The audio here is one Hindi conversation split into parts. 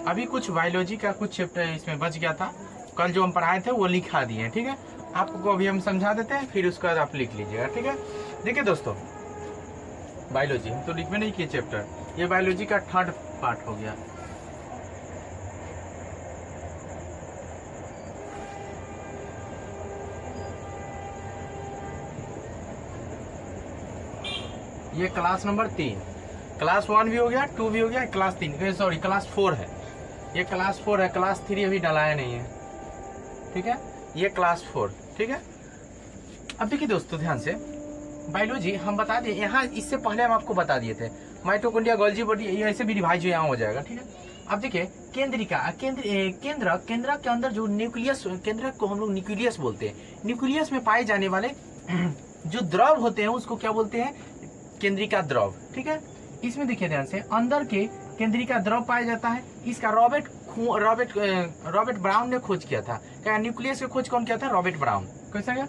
अभी कुछ बायोलॉजी का कुछ चैप्टर इसमें बच गया था, कल जो हम पढ़ाए थे वो लिखा दिए, ठीक है। आपको अभी हम समझा देते हैं, फिर उसके बाद आप लिख लीजिएगा, ठीक है। देखिए दोस्तों, बायोलॉजी हम तो लिख में नहीं किए चैप्टर, ये बायोलॉजी का 3rd पार्ट हो गया। ये क्लास नंबर 3, क्लास 1 भी हो गया, 2 भी हो गया, क्लास 3 सॉरी क्लास 4 है, ये क्लास 4 है, क्लास 3 अभी डलाया नहीं है, ठीक है। ये क्लास 4, ठीक है। अब देखिए दोस्तों ध्यान से, बायोलॉजी हम बता दिए यहाँ, इससे पहले हम आपको बता दिए थे माइटोकॉन्ड्रिया, गोल्जी बॉडी, ये ऐसे भी रिवाइज यहाँ हो जाएगा, ठीक है। अब देखिए केंद्रिका, केंद्र के अंदर जो न्यूक्लियस, केंद्र को हम लोग न्यूक्लियस बोलते हैं, न्यूक्लियस में पाए जाने वाले जो द्रव होते हैं उसको क्या बोलते हैं, केंद्रिका द्रव, ठीक है। इसमें देखिए ध्यान से, अंदर के केंद्रिका द्रव पाया जाता है। इसका रॉबर्ट ब्राउन ने खोज किया था। क्या न्यूक्लियस की खोज कौन किया था? Robert brown. कैसा क्या?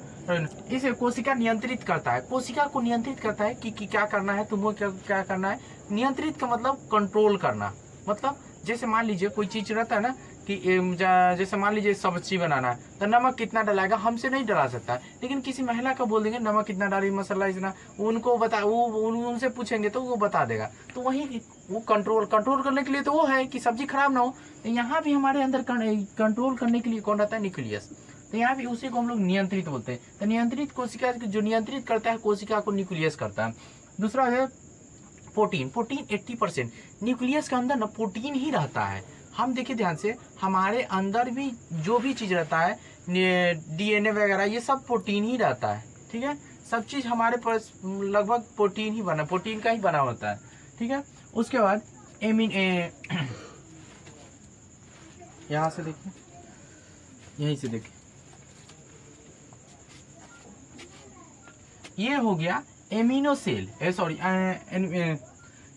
इसे कोशिका नियंत्रित करता है, कोशिका को नियंत्रित करता है कि क्या करना है, तुमको क्या करना है। नियंत्रित का मतलब कंट्रोल करना, मतलब जैसे मान लीजिए कोई चीज रहता है ना कि जैसे मान लीजिए सब्जी बनाना है तो नमक कितना डालेगा हमसे नहीं डला सकता है, लेकिन किसी महिला को बोल देंगे नमक कितना डाली, मसाला इतना, उनको बता, वो उनसे पूछेंगे तो वो बता देगा। तो वही वो कंट्रोल करने के लिए तो वो है कि सब्जी खराब ना हो। तो यहाँ भी हमारे अंदर कंट्रोल करने के लिए कौन रहता है? न्यूक्लियस। तो यहाँ भी उसी को हम लोग नियंत्रित बोलते हैं। तो नियंत्रित कोशिका जो नियंत्रित करता है कोशिका को न्यूक्लियस करता है। दूसरा है प्रोटीन। 80% न्यूक्लियस के अंदर ना प्रोटीन ही रहता है। हम देखिए ध्यान से, हमारे अंदर भी जो भी चीज रहता है, DNA वगैरह, ये सब प्रोटीन ही रहता है, ठीक है। सब चीज हमारे पास लगभग प्रोटीन का ही बना होता है, ठीक है। उसके बाद यहाँ से देखिए, यहीं से देखिए, ये हो गया amino cell, sorry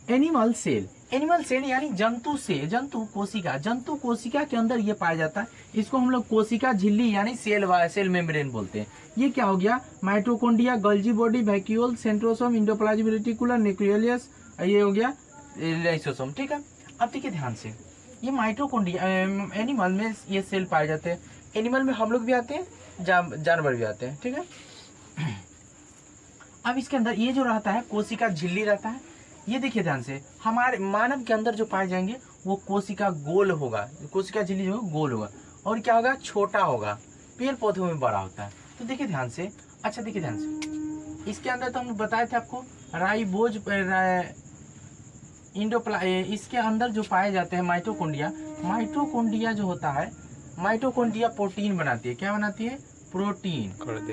animal cell. Animal cell यानी जंतु कोशिका के अंदर ये पाया जाता है। इसको हम लोग कोशिका झिल्ली यानी सेल मेम्ब्रेन बोलते हैं। ये क्या हो गया? Mitochondria, Golgi body, vacuole, centrosome, endoplasmic reticulum, nucleus, ये हो गया लाइसोसोम, ठीक है। अब देखिए ध्यान से, ये माइटोकॉन्ड्रिया एनिमल में ये सेल पाए जाते हैं। एनिमल में हम लोग भी आते हैं, जानवर भी आते हैं, ठीक है। अब इसके अंदर ये जो रहता है कोशिका झिल्ली रहता है। ये देखिए ध्यान से, हमारे मानव के अंदर जो पाए जाएंगे वो कोशिका गोल होगा, कोशिका झिल्ली जो है गोल होगा, और क्या होगा? छोटा होगा। पेड़ पौधों में बड़ा होता है। तो देखिए ध्यान से, अच्छा देखिए ध्यान से, इसके अंदर तो हम बताए थे आपको राइबोज इसके अंदर जो पाए जाते हैं माइटोकॉन्ड्रिया जो होता है, माइटोकॉन्ड्रिया प्रोटीन बनाती है। क्या बनाती है? प्रोटीन कर दे।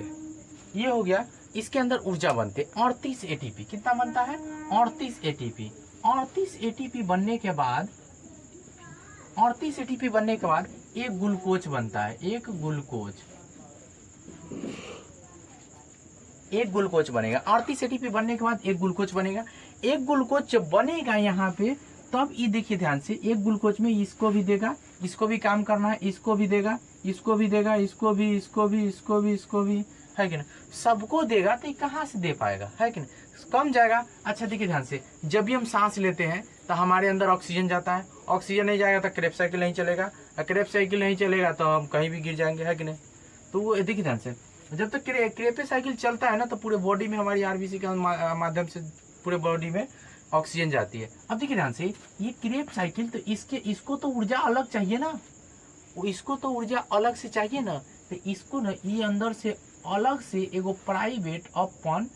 ये हो गया, इसके अंदर ऊर्जा बनते 38 ATP। कितना बनता है? 38 ATP। 38 ATP बनने के बाद एक ग्लूकोज बनता है। एक ग्लूकोज बनेगा। 38 ATP बनने के बाद एक ग्लूकोज बनेगा। एक ग्लूकोज जब बनेगा यहाँ पे, तब ये देखिए ध्यान से, एक ग्लूकोज में इसको भी देगा, इसको भी काम करना है, इसको भी देगा, इसको भी देगा, इसको भी, है कि ना? सबको देगा तो कहाँ से दे पाएगा, है कि ना? कम जाएगा। अच्छा देखिए ध्यान से, जब भी हम सांस लेते हैं तो हमारे अंदर ऑक्सीजन जाता है, ऑक्सीजन नहीं जाएगा तो क्रेब्स साइकिल नहीं चलेगा, क्रेब्स साइकिल नहीं चलेगा तो हम कहीं भी गिर जाएंगे, है कि नहीं? तो वो देखिए ध्यान से, जब तक क्रेब्स साइकिल चलता है ना तो पूरे बॉडी में, हमारी RBC के माध्यम से पूरे बॉडी में ऑक्सीजन जाती है। अब देखिए ध्यान से, ये क्रेब्स साइकिल, तो इसको तो ऊर्जा अलग चाहिए ना, इसको तो ऊर्जा अलग से चाहिए ना, तो इसको ना ये अंदर से अलग से एगो प्राइवेट अपन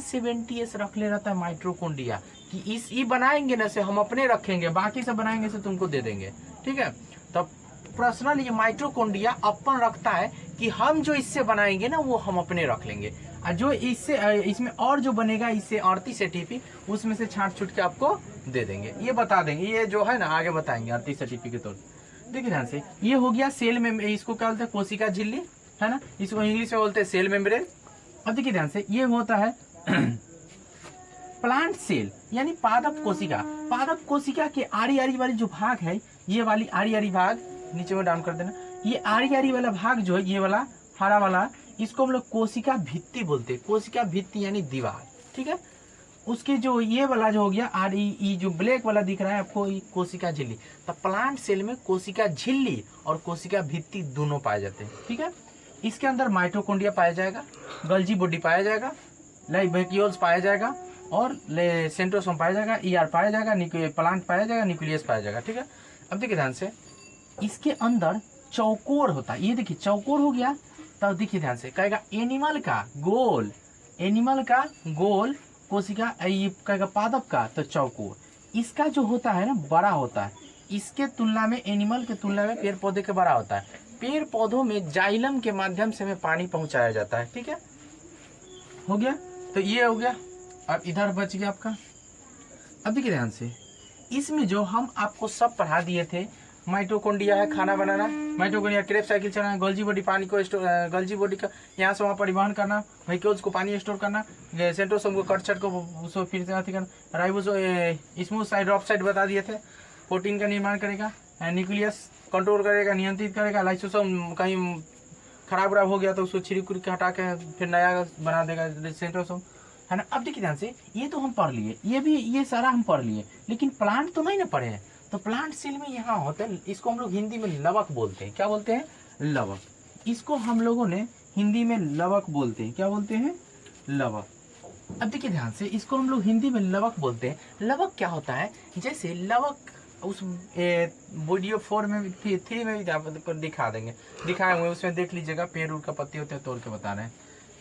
70S रख ले रहता है माइटोकॉन्ड्रिया, कि इस बनाएंगे ना से हम अपने रखेंगे, बाकी से बनाएंगे से तुमको दे देंगे, ठीक है। तब पर्सनल ये माइटोकॉन्ड्रिया अपन रखता है कि हम जो इससे बनाएंगे ना वो हम अपने रख लेंगे, और जो इसमें और जो बनेगा इससे 38 ATP, उसमें से छांट के आपको दे देंगे, ये बता देंगे, ये जो है ना आगे बताएंगे 38 ATP के तौर। देखिए ध्यान से, ये हो गया सेल में, इसको क्या बोलते हैं? कोशिका झिल्ली, है ना, इसको इंग्लिश में बोलते हैं सेल मेम्ब्रेन। अब देखिए ध्यान से, ये होता है प्लांट सेल यानी पादप कोशिका। पादप कोशिका के आरी वाली जो भाग है, ये वाली आरी भाग नीचे में डाउन कर देना, ये आरी वाला भाग जो है, ये वाला हरा वाला, इसको हम लोग कोशिका भित्ति बोलते हैं। कोशिका भित्ति यानी दीवार, ठीक है। उसके जो ये वाला जो हो गया और ये जो ब्लैक वाला दिख रहा है आपको, ये कोशिका झिल्ली। तो प्लांट सेल में कोशिका झिल्ली और कोशिका भित्ति दोनों पाए जाते हैं, ठीक है। इसके अंदर माइटोकॉन्ड्रिया पाया जाएगा, गल्जी बॉडी पाया जाएगा, लाइवेक्यूल्स पाया जाएगा और सेंट्रोसोम पाया जाएगा, ईआर पाया जाएगा, प्लांट पाया जाएगा, न्यूक्लियस पाया जाएगा, ठीक है। अब देखिए ध्यान से, इसके अंदर चौकोर होता है, ये देखिए चौकोर हो गया। तब देखिए ध्यान से, कहेगा एनिमल का गोल, एनिमल का गोल कोशिका, ये कहेगा पादप का तो चौकोर। इसका जो होता है ना बड़ा होता है, इसके तुलना में एनिमल के तुलना में पेड़ पौधे के बड़ा होता है। पेड़ पौधों में जाइलम के माध्यम से में पानी पहुंचाया जाता है, ठीक है। हो गया, तो ये हो गया। अब इधर बच गया आपका। अब देखिए ध्यान से, इसमें जो हम आपको सब पढ़ा दिए थे, माइटोकॉन्ड्रिया है खाना बनाना, माइटोकॉन्ड्रिया क्रेब साइकिल चलाना, गोल्जी बॉडी पानी को स्टोर, गोल्जी बॉडी का यहाँ से वहाँ परिवहन करना, व्हीकल्स को पानी स्टोर करना, सेंट्रोसोम को कट को उसको फिर से करना, ribosome smooth side rough side बता दिए थे, प्रोटीन का निर्माण करेगा, न्यूक्लियस कंट्रोल करेगा, नियंत्रित करेगा, लाइसोसोम कहीं खराब वराब हो गया तो उसको छिड़क के हटा के फिर नया बना देगा, सेंट्रोसोम, है ना। अब देखिए ध्यान से, ये तो हम पढ़ लिए, ये भी ये सारा हम पढ़ लिए, लेकिन प्लांट तो नहीं ना पढ़े हैं। तो प्लांट सेल में यहाँ होता है, इसको हम लोग हिंदी में लवक बोलते हैं। क्या बोलते हैं? लवक। इसको हम लोगों ने हिंदी में लवक बोलते हैं। क्या बोलते हैं? लवक। अब देखिए ध्यान से, इसको हम लोग हिंदी में लवक बोलते हैं। लवक क्या होता है? जैसे लवक उस वीडियो 4 में 3 में भी दिखा देंगे, दिखाए हुए, उसमें देख लीजिएगा, पेड़ उड़ का पत्ते होते हैं, तोड़ के बता रहे हैं।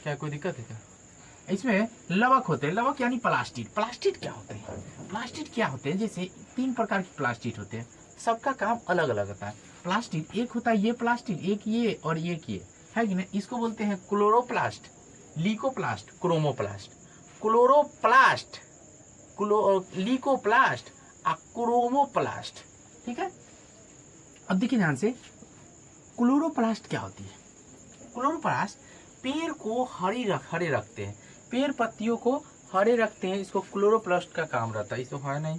क्या कोई दिक्कत है क्या? इसमें लवक होते हैं। लवक यानी प्लास्टिड। प्लास्टिड क्या होते हैं? प्लास्टिड क्या होते हैं? जैसे 3 प्रकार के प्लास्टिड होते हैं, सबका काम अलग अलग होता है। प्लास्टिड एक होता है ये प्लास्टिड, एक ये और एक ये, है कि नहीं? इसको बोलते हैं क्लोरोप्लास्ट, लीकोप्लास्ट, क्रोमोप्लास्ट। क्लोरोप्लास्ट, लीकोप्लास्ट और क्रोमोप्लास्ट, ठीक है। अब देखिए ध्यान से, क्लोरोप्लास्ट क्या होती है? क्लोरोप्लास्ट पेड़ को हरे रखते हैं, पेड़ पत्तियों को हरे रखते हैं, इसको क्लोरोप्लास्ट का काम रहता है। इसको है नहीं,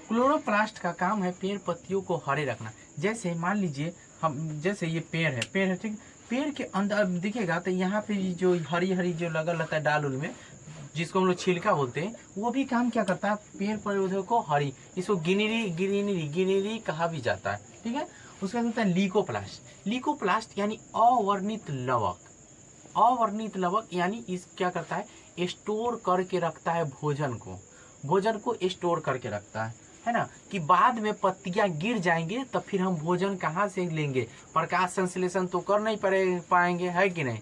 क्लोरोप्लास्ट का काम है पेड़ पत्तियों को हरे रखना। जैसे मान लीजिए हम, जैसे ये पेड़ है, ठीक। पेड़ के अंदर दिखेगा तो यहाँ पे जो हरी हरी जो लगा रहता है डाल उल में, जिसको हम लोग छिलका बोलते हैं, वो भी काम क्या करता है? पेड़ पौधों को हरी, इसको गिनीरी कहा भी जाता है, ठीक है। उसका होता है लीकोप्लास्ट। लीकोप्लास्ट यानी अवर्णित लवक। अवर्णित लवक यानी इस क्या करता है? स्टोर करके रखता है भोजन को स्टोर करके रखता है ना, कि बाद में पत्तियां गिर जाएंगे तब फिर हम भोजन कहाँ से लेंगे? प्रकाश संश्लेषण तो कर नहीं पाएंगे, है कि नहीं।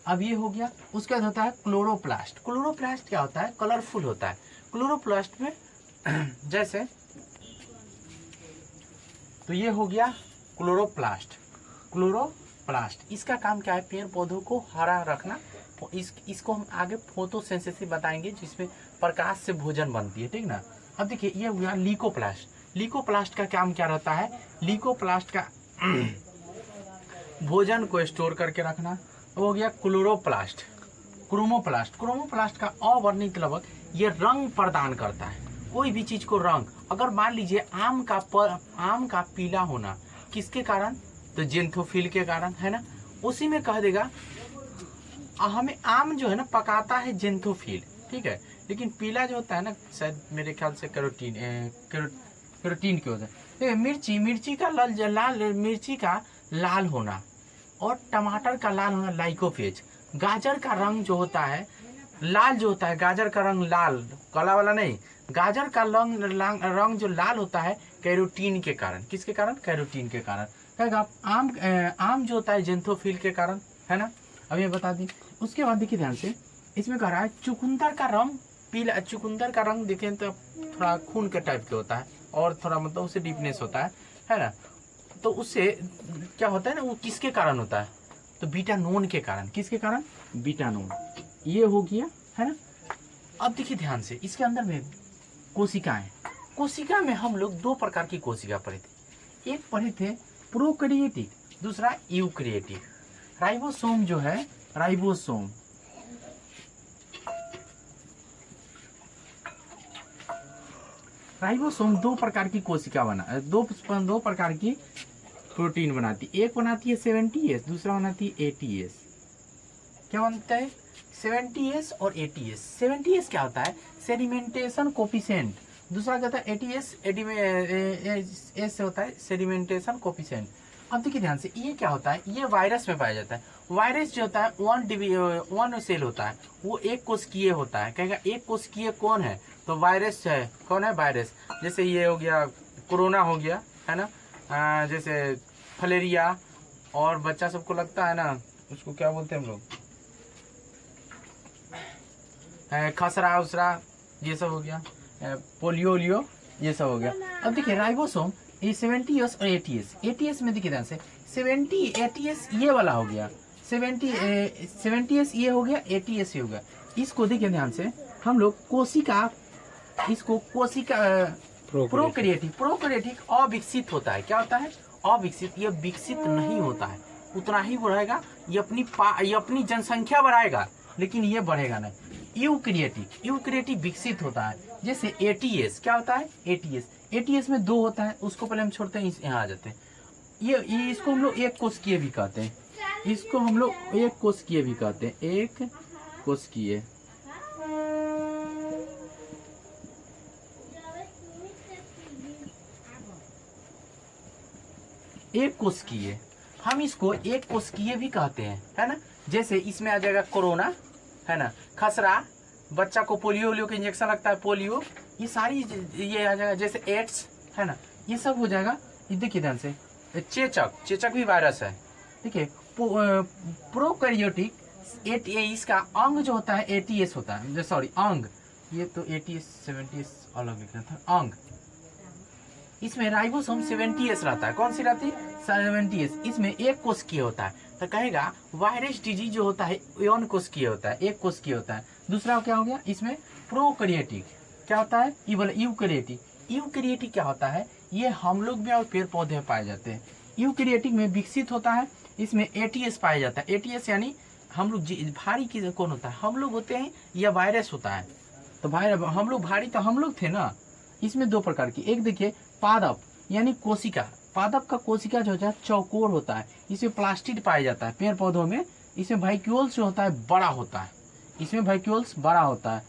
अब ये हो गया। उसके बाद होता है क्लोरोप्लास्ट। क्लोरोप्लास्ट क्या होता है? कलरफुल होता है। क्लोरोप्लास्ट में जैसे, तो ये हो गया क्लोरोप्लास्ट। क्लोरोप्लास्ट इसका काम क्या है? पेड़ पौधों को हरा रखना। इसको हम आगे फोटोसिंथेसिस बताएंगे, जिसमें प्रकाश से भोजन बनती है, ठीक ना। अब देखिए, ये हुआ लीकोप्लास्ट। लीकोप्लास्ट का काम क्या रहता है? लीकोप्लास्ट का भोजन को स्टोर करके रखना। हो गया क्लोरोप्लास्ट। क्रोमोप्लास्ट। क्रोमोप्लास्ट का अवर्णित लवक, ये रंग प्रदान करता है, कोई भी चीज को रंग। अगर मान लीजिए आम का पीला होना, किसके कारण? तो जेंथोफिल के कारण, है ना। उसी में कह देगा, हमें आम जो है ना पकाता है जेंथोफिल, ठीक है, लेकिन पीला जो होता है ना, शायद मेरे ख्याल से कैरोटीन की वजह से। मिर्ची का लाल होना और टमाटर का लाल होना लाइकोफेज। गाजर का रंग जो होता है लाल, जो होता है गाजर का रंग लाल, काला वाला नहीं, गाजर का रंग जो लाल होता है कैरोटीन के कारण। किसके कारण? कैरोटीन के कारण। कहेगा आम जो होता है जेंथोफिल के कारण, है ना। अब ये बता दी। उसके बाद देखिए ध्यान से, इसमें कह रहा है चुकंदर का रंग पीला। चुकंदर का रंग देखें तो थोड़ा खून के टाइप के होता है और थोड़ा मतलब उससे डीपनेस होता है ना। तो उससे क्या होता है ना, वो किसके कारण होता है? तो बीटानोन के कारण। किसके कारण? बीटानोन। ये हो गया, है ना। अब देखिए ध्यान से, इसके अंदर में कोशिकाएं। कोशिका में हम लोग 2 प्रकार की कोशिका पढ़े थे। एक पढ़े थे प्रोकैरियोटिक, दूसरा यूकैरियोटिक। राइबोसोम जो है, राइबोसोम राइबोसोम 2 प्रकार की कोशिका दो प्रकार की प्रोटीन बनाती है। एक बनाती है 70S, दूसरा बनाती है 80S। क्या बनता है? 70s और 80s। 70s क्या होता है? Sedimentation coefficient. दूसरा क्या होता है? 80s एस से होता है सेडिमेंटेशन कोफिशिएंट। अब देखिए ध्यान से, ये क्या होता है? ये वायरस में पाया जाता है। वायरस जो होता है वन सेल होता है, वो एक कोशिकीय होता है। कहेगा एक कोशिकीय कौन है? तो वायरस है। कौन है? वायरस। जैसे ये हो गया कोरोना हो गया, है ना, जैसे फलेरिया, और बच्चा सबको लगता है ना, उसको क्या बोलते हैं हम लोग, खसरा उसरा, ये सब हो गया, पोलियो ओलियो, ये सब हो गया। अब देखिए राइबोसोम, ये 70s और 80s। 80s में देखिए ध्यान से, 70 80s ये वाला हो गया, 70s ये हो गया, 80s ये हो गया। इसको देखिए ध्यान से, हम लोग कोशिका, इसको कोशिका प्रोकैरियोटिक अविकसित होता है। क्या होता है? अविकसित। ये विकसित नहीं होता है, उतना ही बढ़ेगा। ये अपनी जनसंख्या बढ़ाएगा, लेकिन ये बढ़ेगा नहीं। यूकैरियोटिक विकसित होता है। जैसे 80s क्या होता है? 80s में 2 होता है, उसको पहले हम छोड़ते हैं, यहाँ आ जाते हैं। ये इसको हम लोग एक कोशिकीय भी कहते हैं। इसको हम लोग एक कोशिकीय भी कहते हैं, एक कोशिकीय। एक कोशिकीय, हम इसको एक कोशिकीय भी कहते हैं, है ना। जैसे इसमें आ जाएगा कोरोना, है ना, खसरा, बच्चा को पोलियो का इंजेक्शन लगता है, पोलियो, ये सारी ये आ जाएगा। जैसे एड्स, है ना, ये सब हो जाएगा। ये देखिए ध्यान से, चेचक भी वायरस है। देखिए प्रोकैरियोटिक इसका अंग जो होता है 80s होता है, सॉरी अंग, ये तो 80s 70s अलग लिखना था, अंग। इसमें राइबोसोम 70s रहता है। कौन सी रहती है? 70s। इसमें एक कोशिकीय होता है। तो कहेगा वायरस डिजीज जो होता है वन कोशिकीय होता है, एक कोशिकीय होता है। दूसरा क्या हो गया? इसमें प्रोकैरियोटिक क्या होता है? ये बोला यूकैरियोटिक क्या होता है? ये हम लोग में और पेड़ पौधे में पाए जाते हैं। यूकैरियोटिक में विकसित होता है। इसमें 80s पाया जाता है। 80s यानी हम लोग भारी की कौन होता है? हम लोग होते हैं या वायरस होता है? तो हम लोग भारी तो हम लोग थे ना। इसमें 2 प्रकार की, एक देखिए पादप यानी कोशिका। पादप का कोशिका जो होता है चौकोर होता है। इसमें प्लास्टिड पाया जाता है पेड़ पौधों में। इसमें वाइक्यूल्स जो होता है बड़ा होता है। इसमें वाइक्यूल्स बड़ा होता है।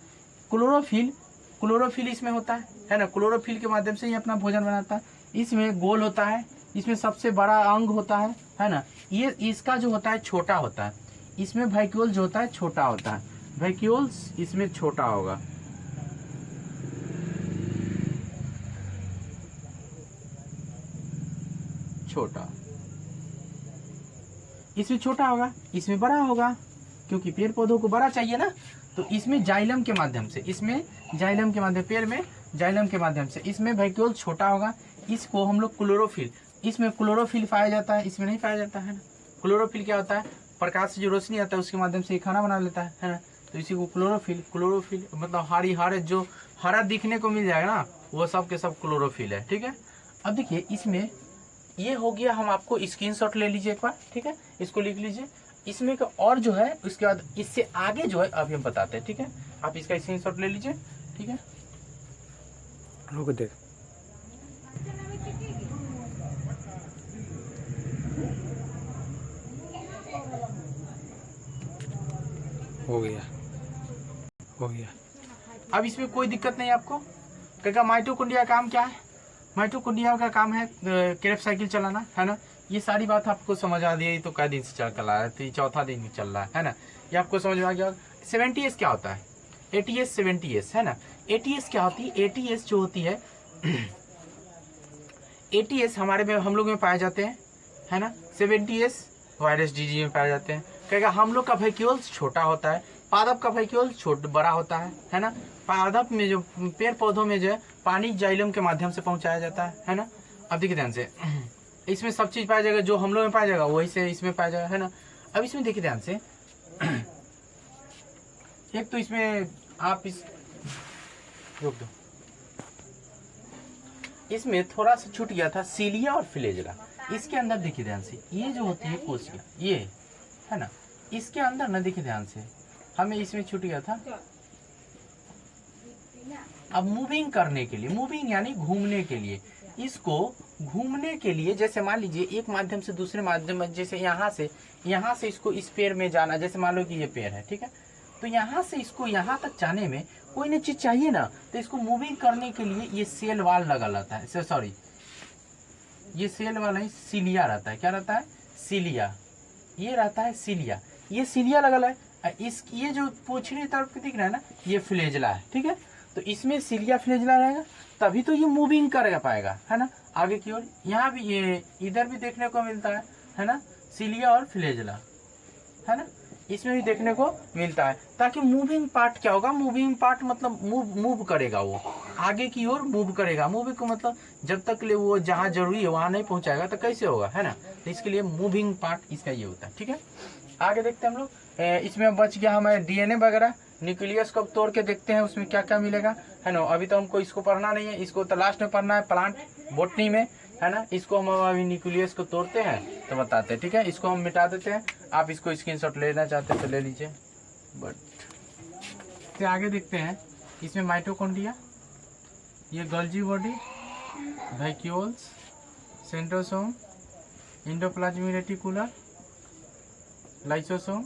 क्लोरोफिल इसमें होता है ना। क्लोरोफिल के माध्यम से ही अपना भोजन बनाता है। इसमें गोल होता है। इसमें सबसे बड़ा अंग होता है ना। ये इसका जो होता है छोटा होता है। इसमें वाइक्यूल जो होता है छोटा होता है। वाइक्यूल्स इसमें छोटा होगा, छोटा, इसमें छोटा होगा, इसमें बड़ा होगा, क्योंकि पेड़ पौधों को बड़ा चाहिए ना। तो इसमें जाइलम के माध्यम से, पेड़ में जाइलम के माध्यम से इसमें वैक्यूल छोटा होगा। इसको हम लोग क्लोरोफिल, इसमें क्लोरोफिल पाया जाता है, इसमें नहीं पाया जाता है ना। क्लोरोफिल क्या होता है? प्रकाश से जो रोशनी आता है उसके माध्यम से खाना बना लेता है ना। तो इसी को क्लोरोफिल मतलब हरे जो हरा दिखने को मिल जाएगा ना, वो सब के सब क्लोरोफिल है। ठीक है। अब देखिए इसमें ये हो गया, हम आपको स्क्रीनशॉट ले लीजिए एक बार, ठीक है, इसको लिख लीजिए। इसमें का और जो है उसके बाद इससे आगे जो है अभी हम बताते हैं, ठीक है। आप इसका स्क्रीनशॉट ले लीजिए, ठीक है। रुक देख, हो गया। अब इसमें कोई दिक्कत नहीं आपको। क्योंकि माइटोकॉन्ड्रिया काम क्या है? माइटोकॉन्ड्रिया का काम है क्रेब साइकिल चलाना, है ना। ये सारी बात आपको समझ आ गई। तो कई दिन से चल रहा है, तो चौथा दिन चल रहा है ना। ये आपको समझ में आ गया। 70s क्या होता है? 80s 70s, है ना। 80s क्या होती है? 80s जो होती है 80s हमारे में हम लोग में पाए जाते हैं, है ना। 70s वायरस डिजीज में पाए जाते हैं। कहेगा हम लोग का वैक्यूल्स छोटा होता है, पादप का वैक्यूल बड़ा होता है ना। पादप में जो पेड़ पौधों में जो है पानी जाइलम के माध्यम से पहुंचाया जाता है ना। अब देखिए ध्यान से, इसमें सब चीज पाया जाएगा जो हम लोग में पाया जाएगा, वही से इसमें पाया जाएगा, है ना। अब इसमें देखिए ध्यान से, एक तो इसमें आप इस रोक दो, इसमें थोड़ा सा छूट गया था सीलिया और फ्लैजेला। इसके अंदर देखिए ध्यान से, ये जो होती है कोशिका, ये है ना, इसके अंदर ना देखिए ध्यान से, हमें इसमें छूट गया था। अब मूविंग करने के लिए, मूविंग यानी घूमने के लिए, इसको घूमने के लिए जैसे मान लीजिए एक माध्यम से दूसरे माध्यम में, जैसे यहाँ से इसको इस पेड़ में जाना, जैसे मान लो कि ये पेड़ है, ठीक है, तो यहाँ से इसको यहाँ तक जाने में कोई ना चीज चाहिए ना, तो इसको मूविंग करने के लिए ये सेल वाल लगा रहता है, सॉरी ये सेल वाला ही सिलिया रहता है। क्या रहता है? सिलिया। ये रहता है सिलिया, ये सिलिया लगा है। इस ये जो पूछने तरफ दिख रहा है ना, ये फ्लेजला है, ठीक है। तो इसमें सिलिया फ्लेजला रहेगा, तभी तो ये मूविंग कर पाएगा, है ना, आगे की ओर। यहाँ भी ये इधर भी देखने को मिलता है ना, सिलिया और फ्लेजला, है ना, इसमें भी देखने को मिलता है। ताकि मूविंग पार्ट क्या होगा, मूविंग पार्ट मतलब मूव करेगा, वो आगे की ओर मूव करेगा। मूविंग को मतलब जब तक ले वो जहाँ जरूरी है वहाँ नहीं पहुँचाएगा तो कैसे होगा, है ना। तो इसके लिए मूविंग पार्ट इसका ये होता है, ठीक है। आगे देखते हैं हम लोग। इसमें बच गया हमारे डीएनए वगैरह। न्यूक्लियस को तोड़ के देखते हैं उसमें क्या क्या मिलेगा, है ना। अभी तो हमको इसको पढ़ना नहीं है, इसको तो लास्ट में पढ़ना है, प्लांट बोटनी में, है ना। इसको हम अभी न्यूक्लियस को तोड़ते हैं तो बताते हैं, ठीक है। इसको हम मिटा देते हैं, आप इसको स्क्रीनशॉट लेना चाहते हैं तो ले लीजिए। बट आगे देखते हैं। इसमें माइटोकॉन्ड्रिया, ये Golgi body, vacuoles, centrosome, endoplasmic reticular, lysosome,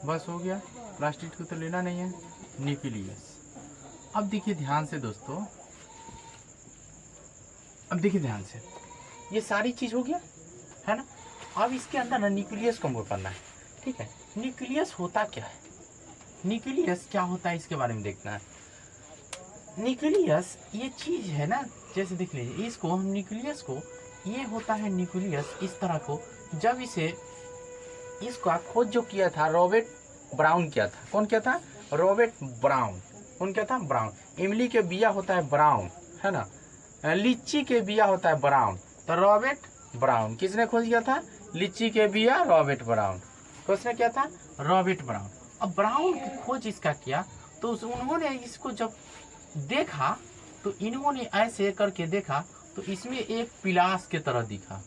बस हो गया। प्लास्टिक को तो लेना नहीं है। न्यूक्लियस। अब देखिए ध्यान से दोस्तों, अब देखिए ध्यान से, ये सारी चीज हो गया, है ना। अब इसके अंदर ना न्यूक्लियस को हमको पढ़ना है, ठीक है। न्यूक्लियस होता क्या है, न्यूक्लियस क्या होता है इसके बारे में देखना है। न्यूक्लियस ये चीज है ना, जैसे देख लीजिए इसको, हम न्यूक्लियस को, ये होता है न्यूक्लियस इस तरह को। जब इसे, इसका खोज जो किया था रॉबर्ट ब्राउन किया था। कौन किया था? Robert brown. कौन क्या था? ब्राउन। इमली के बिया होता है ब्राउन, है ना। लीची के बिया होता है ब्राउन, तो रॉबर्ट ब्राउन। किसने खोज किया था? लीची के बिया रॉबर्ट ब्राउन। किसने किया था? Robert brown. अब ब्राउन की खोज इसका किया, तो उन्होंने इसको जब देखा तो इन्होंने ऐसे करके देखा तो इसमें एक पिलास के तरह दिखा।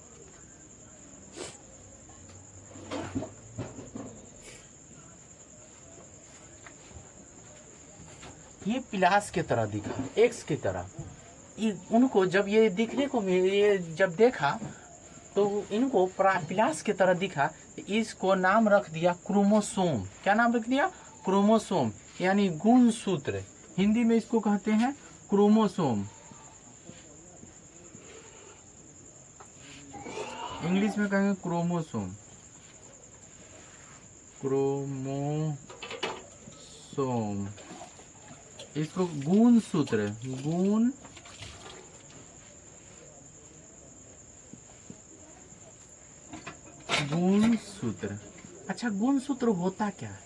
ये पिलास के तरह दिखा, एक्स की तरह। उनको जब ये दिखने को ये जब देखा तो इनको पिलास की तरह दिखा। इसको नाम रख दिया क्रोमोसोम। क्या नाम रख दिया? क्रोमोसोम, यानी गुणसूत्र। हिंदी में इसको कहते हैं क्रोमोसोम, इंग्लिश में कहेंगे क्रोमोसोम। क्रोमोसोम, इसको गुणसूत्र, गुणसूत्र। अच्छा, गुणसूत्र होता क्या है?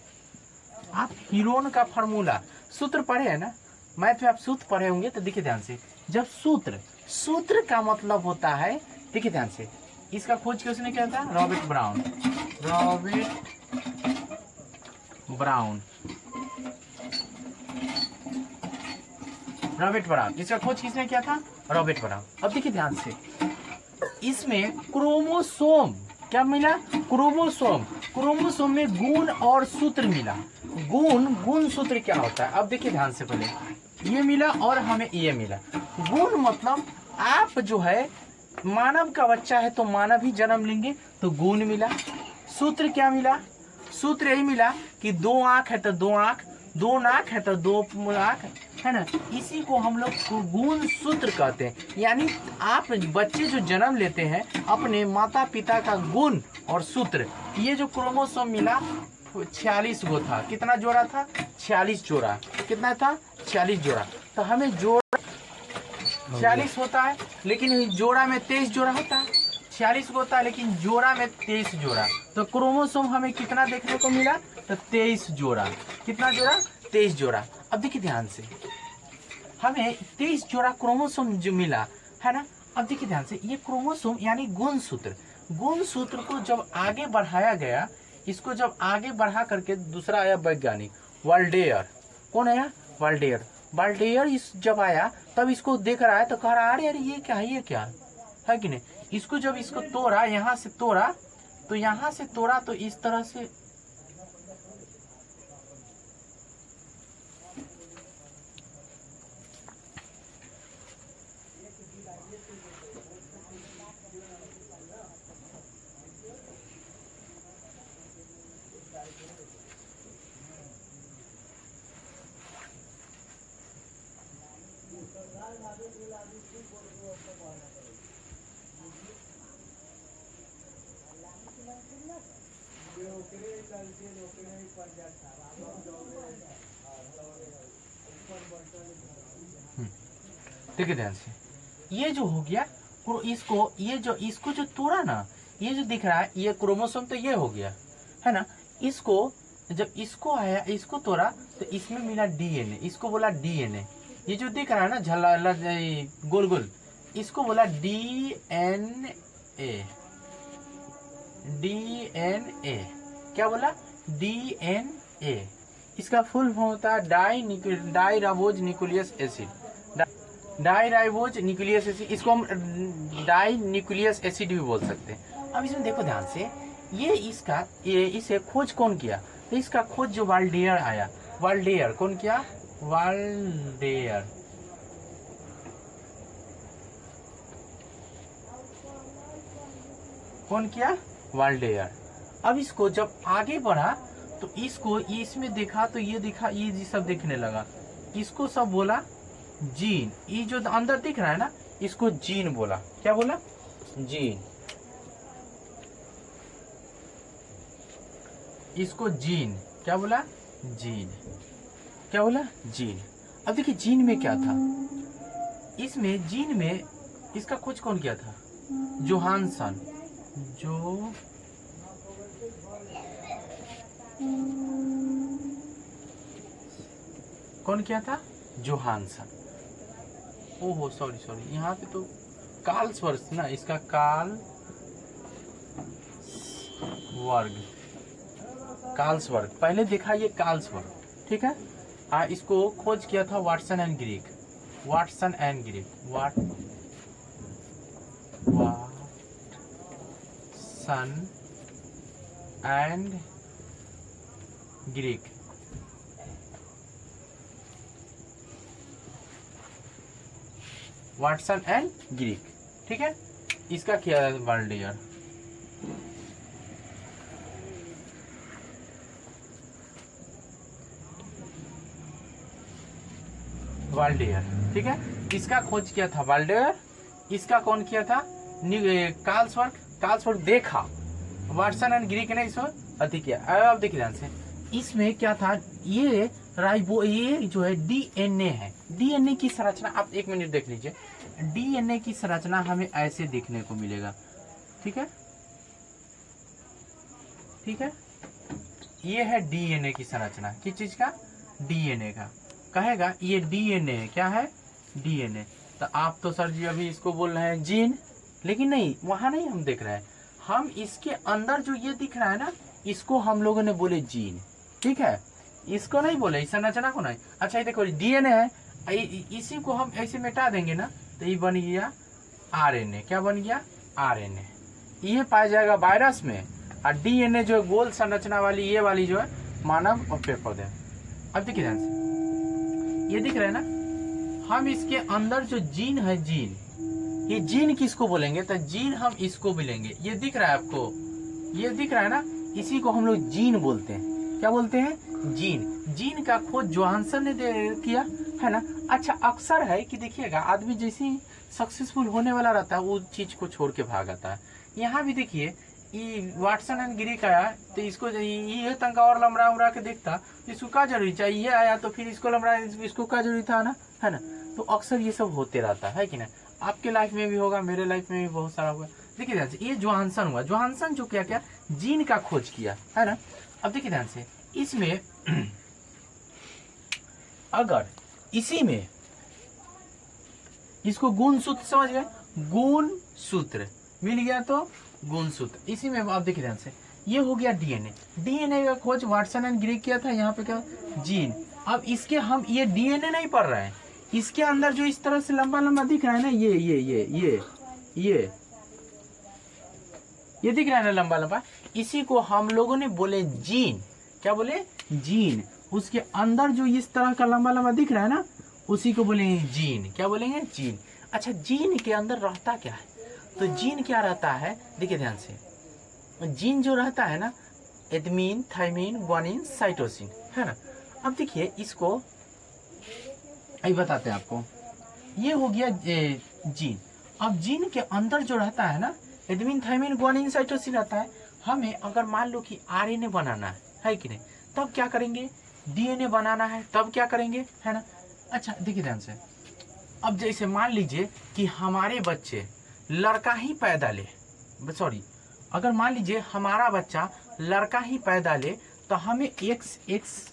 आप हीरोन का फार्मूला सूत्र पढ़े है ना, मैथ में आप सूत्र पढ़े होंगे तो देखिए ध्यान से। जब सूत्र का मतलब होता है, देखिए ध्यान से, इसका खोज किसने किया था? Robert brown. रॉबर्ट ब्राउन, इसका खोज किसने किया था? Robert brown. अब देखिए ध्यान से, इसमें क्रोमोसोम क्या मिला? क्रोमोसोम। क्रोमोसोम में गुण और सूत्र मिला। गुण सूत्र क्या होता है? अब देखिए ध्यान से, पहले ये मिला और हमें ये मिला। गुण मतलब आप जो है मानव का बच्चा है तो मानव ही जन्म लेंगे, तो गुण मिला। सूत्र क्या मिला? सूत्र यही मिला कि 2 आंख है तो 2 आंख, 2 नाक है तो 2 आंख, है ना। इसी को हम लोग गुण सूत्र कहते हैं। यानी आप बच्चे जो जन्म लेते हैं अपने माता पिता का गुण और सूत्र, ये जो क्रोमोसोम मिला 46 गो था। कितना जोड़ा था? 46 जोड़ा। कितना था? 46 जोड़ा। तो हमें जोड़ा 46 होता है, लेकिन जोड़ा में 23 जोड़ा होता है। 46 होता है लेकिन जोड़ा में 23 जोड़ा। तो क्रोमोसोम हमें कितना देखने को मिला? तो 23 जोड़ा। कितना जोड़ा? 23 जोड़ा। अब देखिए ध्यान से, हमें 23 जोड़ा क्रोमोसोम जो मिला, है ना। अब देखिए ध्यान से, ये क्रोमोसोम यानी गुणसूत्र को जब आगे बढ़ाया गया, इसको जब आगे बढ़ा करके दूसरा आया वैज्ञानिक वाल्डेयर। कौन आया? वाल्डेयर इस जब आया तब इसको देख रहा है तो कह रहा है अरे ये क्या है, ये क्या है कि नहीं। इसको जब इसको तोड़ा, यहाँ से तोड़ा तो यहाँ से तोड़ा तो इस तरह से देखिए ध्यान से, ये जो हो गया इसको, ये जो इसको जो तोड़ा ना, ये जो दिख रहा है ये क्रोमोसोम, तो ये हो गया है ना। इसको जब इसको आया, इसको तोड़ा तो इसमें मिला डीएनए, इसको बोला डीएनए। ये जो दिख रहा है ना झल्ला गोल गोल, इसको बोला डीएनए। डीएनए क्या बोला? डीएनए। इसका फुल फॉर्म होता है डाईराइबोज न्यूक्लियस एसिड। डाईराइबोज न्यूक्लियस एसिड, इसको हम डाई न्यूक्लियस एसिड भी बोल सकते हैं। अब इसमें देखो ध्यान से, ये इसे खोज कौन किया? तो इसका खोज जो वाल्डेयर आया, वाल्डेयर कौन किया? वाल्डेयर। कौन किया? वाल्डेयर। अब इसको जब आगे बढ़ा तो इसको इसमें देखा तो ये दिखा, ये सब दिखने लगा, इसको सब बोला जीन। ये जो अंदर दिख रहा है ना, इसको जीन बोला। क्या बोला? जीन। इसको जीन क्या बोला? जीन। क्या बोला? जीन। अब देखिए जीन में क्या था, इसमें जीन में इसका खोज कौन किया था? जोहानसन। कौन किया था? जोहानसन। ओहो सॉरी, यहाँ पे तो कार्लसवर्ग ना, इसका कार्लसवर्ग पहले देखा, ये कार्लसवर्ग, ठीक है। इसको खोज किया था Watson and Greek. Watson and Greek. Watson and Greek. Watson and Greek, ठीक है। इसका क्या है? वाल्डेयर। वाल्डेयर, ठीक है। इसका खोज किया था वाल्डेयर। इसका कौन किया था? कार्लसवर्ग। कार्लसवर्ग देखा, वाटसन एंड ग्रीक ने इसको अति किया। अब देखिए ध्यान से, इसमें क्या था? ये ये जो है डीएनए है। डीएनए की संरचना आप 1 मिनट देख लीजिए। डीएनए की संरचना हमें ऐसे देखने को मिलेगा, ठीक है, ठीक है। ये है डीएनए की संरचना। किस चीज का? डीएनए का। कहेगा ये डीएनए क्या है? डीएनए। तो आप तो सर जी अभी इसको बोल रहे हैं जीन, लेकिन नहीं, वहां नहीं हम देख रहे हैं। हम इसके अंदर जो ये दिख रहा है ना, इसको हम लोगों ने बोले जीन, ठीक है। इसको नहीं बोले, इस संरचना को नहीं। अच्छा ये देखो डीएनए है, इसी को हम ऐसे मिटा देंगे ना, तो ये बन गया आरएनए। क्या बन गया? आरएनए। ये पाया जाएगा वायरस में, और डीएनए जो गोल संरचना वाली, ये वाली जो है मानव और पेड़ पौधे। अब देखिए ध्यान से, ये दिख रहा है ना, हम इसके अंदर जो जीन है, जीन, ये जीन किसको बोलेंगे? तो जीन हम इसको बोलेंगे। ये दिख रहा है आपको, ये दिख रहा है ना, इसी को हम लोग जीन बोलते हैं। क्या बोलते हैं? जीन। जीन का खोज जोहानसन ने किया, है ना। अच्छा अक्सर है कि देखिएगा, आदमी जैसे ही सक्सेसफुल होने वाला रहता है, वो चीज को छोड़ के भाग आता है। यहाँ भी देखिए, ये वाटसन एंड ग्रीक आया, तो इसको ये तंका और लमड़ा उमड़ा के देखता, इसको क्या जरूरी चाहिए? ये आया तो फिर इसको लमड़ा, इसको क्या जरूरी था ना, है ना। तो अक्सर ये सब होते रहता है कि ना। आपके लाइफ में भी होगा, मेरे लाइफ में भी बहुत सारा हुआ। देखिए ध्यान से, ये जोहानसन हुआ। जोहानसन जो क्या क्या जीन का खोज किया, है ना। अब देखिए ध्यान से, इसमें अगर इसी में इसको गुणसूत्र समझ गए, गुणसूत्र मिल गया, तो गुणसूत्र इसी में। आप देखिए ध्यान से, ये हो गया डीएनए। डीएनए का खोज वाटसन एंड ग्रीक किया था। यहाँ पे क्या? जीन। अब इसके हम ये डीएनए नहीं पढ़ रहे हैं, इसके अंदर जो इस तरह से लंबा लंबा दिख रहा है ना, ये दिख रहा है ना लंबा लंबा, इसी को हम लोगों ने बोले जीन। क्या बोले? जीन। उसके अंदर जो इस तरह का लंबा लंबा दिख रहा है ना, उसी को बोलेंगे जीन। क्या बोलेंगे? जीन। अच्छा जीन के अंदर रहता क्या है? तो जीन क्या रहता है, देखिए ध्यान से, जीन जो रहता है ना, एडमिन, थाइमिन, ग्वानिन, साइटोसिन, है ना। अब देखिए इसको अभी बताते हैं आपको। ये हो गया जीन। अब जीन के अंदर जो रहता है ना, एडमिन थायमिन ग्वानिन साइटोसिन रहता है। हमें अगर मान लो कि आरएनए बनाना है कि नहीं, तब क्या करेंगे, डीएनए बनाना है तब क्या करेंगे, है ना। अच्छा देखिए ध्यान से, अब जैसे मान लीजिए कि हमारे बच्चे लड़का ही पैदा ले, सॉरी अगर मान लीजिए हमारा बच्चा लड़का ही पैदा ले, तो हमें एक्स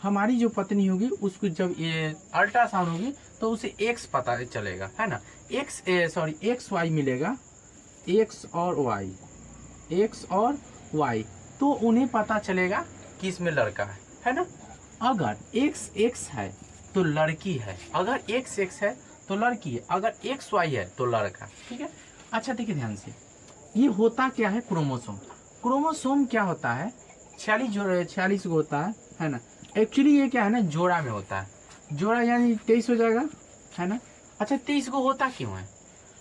हमारी जो पत्नी होगी उसको जब ये अल्ट्रासाउंड होगी तो उसे एक्स पता चलेगा, है ना। एक्स वाई मिलेगा, एक्स और वाई, तो उन्हें पता चलेगा कि इसमें लड़का है ना। अगर एक्स है तो लड़की है, अगर एक्स है तो लड़की है, अगर एक्स वाई है तो लड़का, ठीक है। अच्छा देखिए ध्यान से, ये होता क्या है, क्रोमोसोम। क्रोमोसोम क्या होता है, 46 गो होता है ना। एक्चुअली ये क्या है ना, जोड़ा में होता है, जोड़ा यानी 23 हो जाएगा, है ना। अच्छा 23 गो होता क्यों है,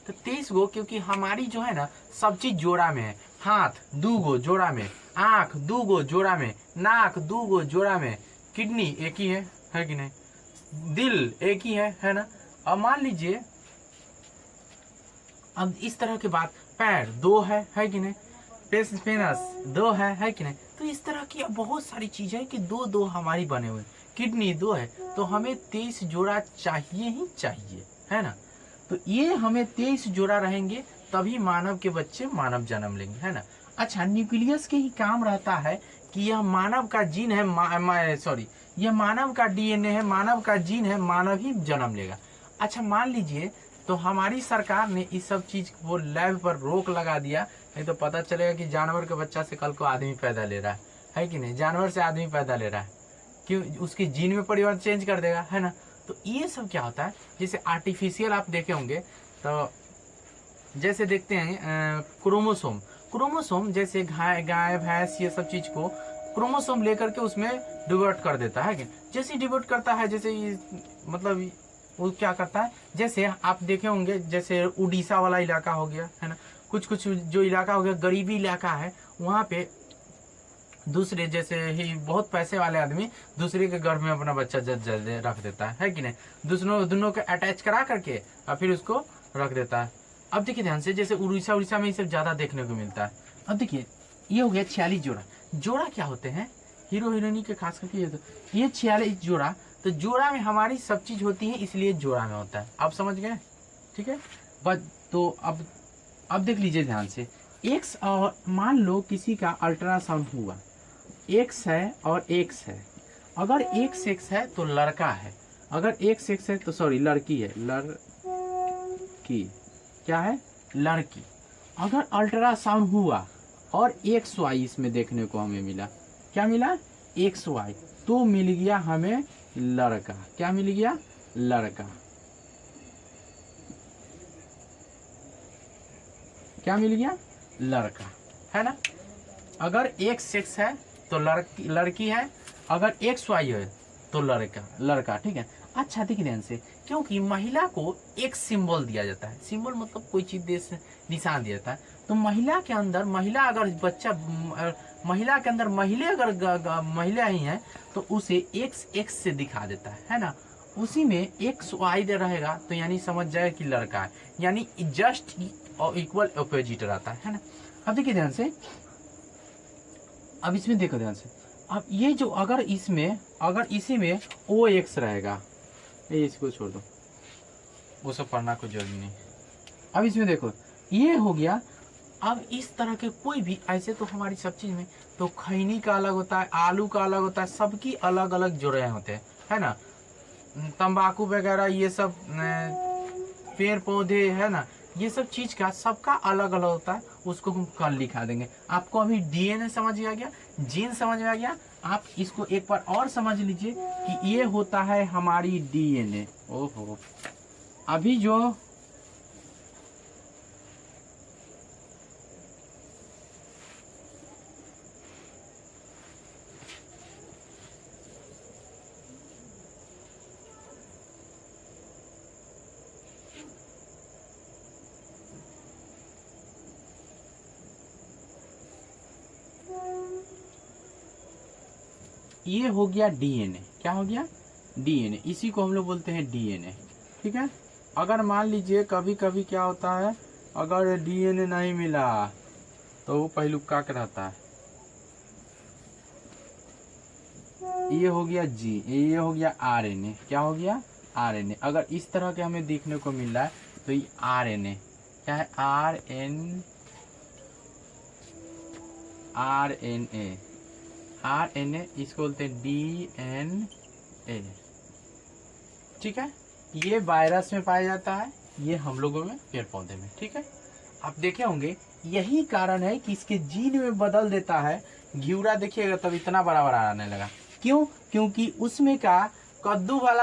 तो 23 गो क्योंकि हमारी जो है ना सब चीज जोड़ा में है। हाथ 2 गो जोड़ा में, आंख 2 गो जोड़ा में, नाक 2 गो जोड़ा में, किडनी एक ही है कि नहीं, दिल एक ही है ना। अब मान लीजिए, अब इस तरह के बात, पैर 2 है कि नहीं, पेनस 2 है कि नहीं। तो इस तरह की बहुत सारी चीजें है कि 2 हमारी बने हुए, किडनी 2 है, तो हमें 23 जोड़ा चाहिए ही चाहिए, है ना। तो ये हमें 23 जोड़ा रहेंगे तभी मानव के बच्चे मानव जन्म लेंगे, है ना। अच्छा न्यूक्लियस के ही काम रहता है कि यह मानव का जीन है, सॉरी यह मानव का डीएनए है, मानव का जीन है, मानव ही जन्म लेगा। अच्छा मान लीजिए तो हमारी सरकार ने इस सब चीज वो लैब पर रोक लगा दिया, नहीं तो पता चलेगा कि जानवर के बच्चा से कल को आदमी पैदा ले रहा है कि नहीं, जानवर से आदमी पैदा ले रहा है, क्यों, उसके जीन में परिवर्तन चेंज कर देगा, है ना। तो ये सब क्या होता है, जैसे आर्टिफिशियल आप देखे होंगे, तो जैसे देखते हैं क्रोमोसोम जैसे गाय भैंस ये सब चीज को क्रोमोसोम लेकर के उसमें डिवर्ट कर देता है कि जैसे डिवर्ट करता है, जैसे मतलब वो क्या करता है, जैसे आप देखे होंगे जैसे उड़ीसा वाला इलाका हो गया, है ना, कुछ जो इलाका हो गया गरीबी इलाका है, वहाँ पे दूसरे जैसे ही बहुत पैसे वाले आदमी दूसरे के घर में अपना बच्चा जल्दी रख देता है कि नहीं, दोनों को अटैच करा करके और फिर उसको रख देता है। अब देखिए ध्यान से, जैसे उड़ीसा में ये सब ज्यादा देखने को मिलता है। अब देखिए ये हो गया 46 जोड़ा क्या होते हैं, हीरो हीरोइनी के खास करके ये 46 जोड़ा, तो जोड़ा में हमारी सब चीज होती है, इसलिए जोड़ा में होता है, आप समझ गए, ठीक है। बस तो अब देख लीजिए ध्यान से, एक्स और मान लो किसी का अल्ट्रासाउंड हुआ, एक्स है और एक्स है, अगर एक्स है तो लड़का है, अगर एक्स है तो सॉरी लड़की है, लड़की क्या है, लड़की। अगर अल्ट्रासाउंड हुआ और एक्स वाई इसमें देखने को हमें मिला, क्या मिला, एक्स वाई, तो मिल गया हमें लड़का, क्या मिल गया, लड़का, क्या मिल गया, लड़का, है ना। अगर एक्स है तो लड़की है, अगर एक्स वाई है तो लड़का, ठीक है। अच्छा देखिए ध्यान से, क्योंकि महिला को एक सिंबल दिया जाता है, सिंबल मतलब कोई चीज निशान दिया जाता है, तो महिला के अंदर महिला अगर बच्चा महिला के अंदर महिला ही है तो उसे एक्स से दिखा देता है ना, उसी में एक्स वाई रहेगा तो यानी समझ जाए कि लड़का है, यानी जस्ट इक्वल अपोजिट रहता है ना। अब देखिए ध्यान से, अब इसमें देखो ध्यान से, अब ये जो अगर इसी में ओ एक्स रहेगा, ये इसको छोड़ दो, वो सब पढ़ना कोई जरूरी नहीं। अब इसमें देखो ये हो गया। अब इस तरह के कोई भी ऐसे तो हमारी सब चीज में तो खैनी का अलग होता है, आलू का अलग होता है, सबकी अलग अलग जोड़े होते हैं, है ना। तंबाकू वगैरह ये सब पेड़ पौधे है ना, ये सब चीज का सबका अलग अलग होता है, उसको हम कल लिखा देंगे। आपको अभी डीएनए समझ में आ गया, जीन समझ में आ गया, आप इसको एक बार और समझ लीजिए कि ये होता है हमारी डीएनए। ओहो, अभी जो ये हो गया डीएनए, क्या हो गया, डीएनए, इसी को हम लोग बोलते हैं डीएनए, ठीक है। अगर मान लीजिए कभी कभी क्या होता है, अगर डीएनए नहीं मिला तो वो पहिलुक्का का रहता है। ये हो गया जी, ये हो गया आरएनए। क्या हो गया? आरएनए। अगर इस तरह के हमें देखने को मिल रहा है तो ये आरएनए क्या है? आरएनए। आरएनए इसको बोलते हैं डीएनए। ठीक है, ये वायरस में पाया जाता है, ये हम लोगों में, पेड़ पौधे में। ठीक है, आप देखे होंगे यही कारण है कि इसके जीन में बदल देता है। घिउरा देखिएगा तब इतना बड़ा बड़ा आने लगा। क्यों? क्योंकि उसमें का कद्दू वाला